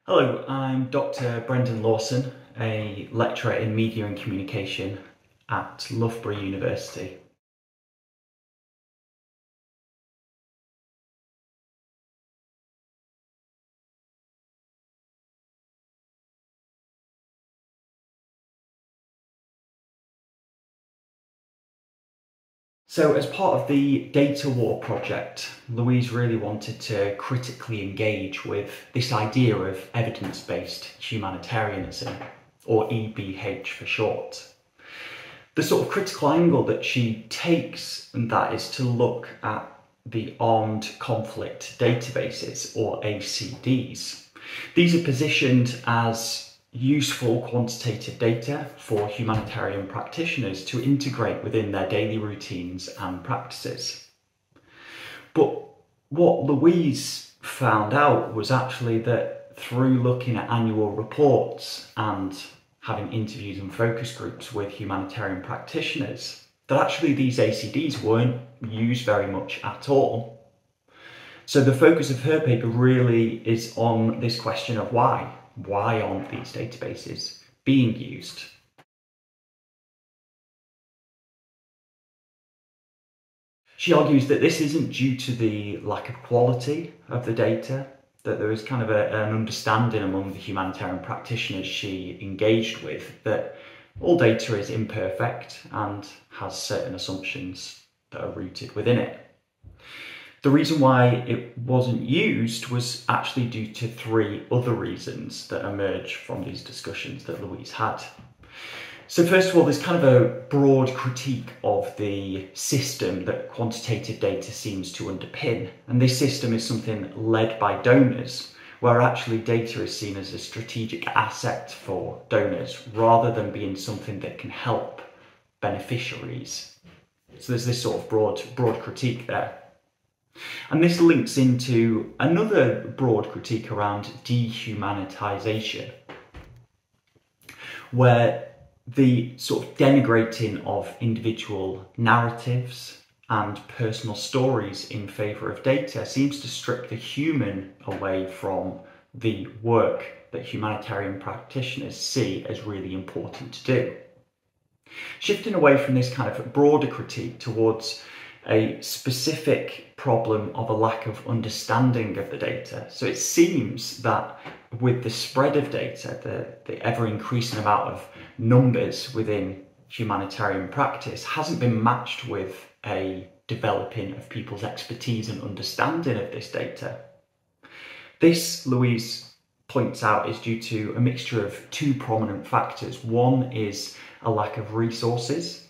Hello, I'm Dr. Brendan Lawson, a lecturer in media and communication at Loughborough University. So as part of the Data War project, Louise really wanted to critically engage with this idea of evidence-based humanitarianism, or EBH for short. The sort of critical angle that she takes in that is to look at the armed conflict databases, or ACDs. These are positioned as useful quantitative data for humanitarian practitioners to integrate within their daily routines and practices. But what Louise found out was actually that through looking at annual reports and having interviews and focus groups with humanitarian practitioners, that actually these ACDs weren't used very much at all. So the focus of her paper really is on this question of why. Why aren't these databases being used? She argues that this isn't due to the lack of quality of the data, that there is kind of an understanding among the humanitarian practitioners she engaged with that all data is imperfect and has certain assumptions that are rooted within it. The reason why it wasn't used was actually due to three other reasons that emerged from these discussions that Louise had. So first of all, there's kind of a broad critique of the system that quantitative data seems to underpin. And this system is something led by donors, where actually data is seen as a strategic asset for donors, rather than being something that can help beneficiaries. So there's this sort of broad critique there. And this links into another broad critique around dehumanitization, where the sort of denigrating of individual narratives and personal stories in favour of data seems to strip the human away from the work that humanitarian practitioners see as really important to do. Shifting away from this kind of broader critique towards a specific problem of a lack of understanding of the data. So it seems that with the spread of data, the ever-increasing amount of numbers within humanitarian practice hasn't been matched with a developing of people's expertise and understanding of this data. This, Louise points out, is due to a mixture of two prominent factors. One is a lack of resources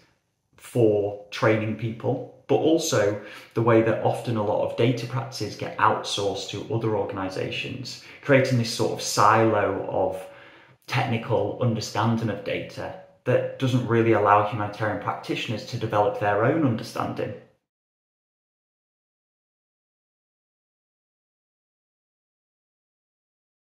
for training people, but also the way that often a lot of data practices get outsourced to other organisations, creating this sort of silo of technical understanding of data that doesn't really allow humanitarian practitioners to develop their own understanding.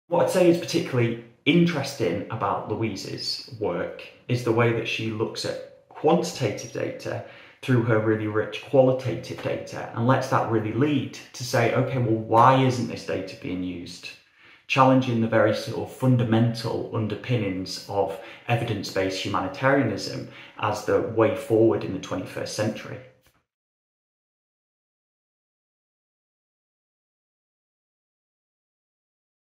What I'd say is particularly interesting about Louise's work is the way that she looks at quantitative data through her really rich qualitative data and lets that really lead to say, okay, well, why isn't this data being used? Challenging the very sort of fundamental underpinnings of evidence-based humanitarianism as the way forward in the 21st century.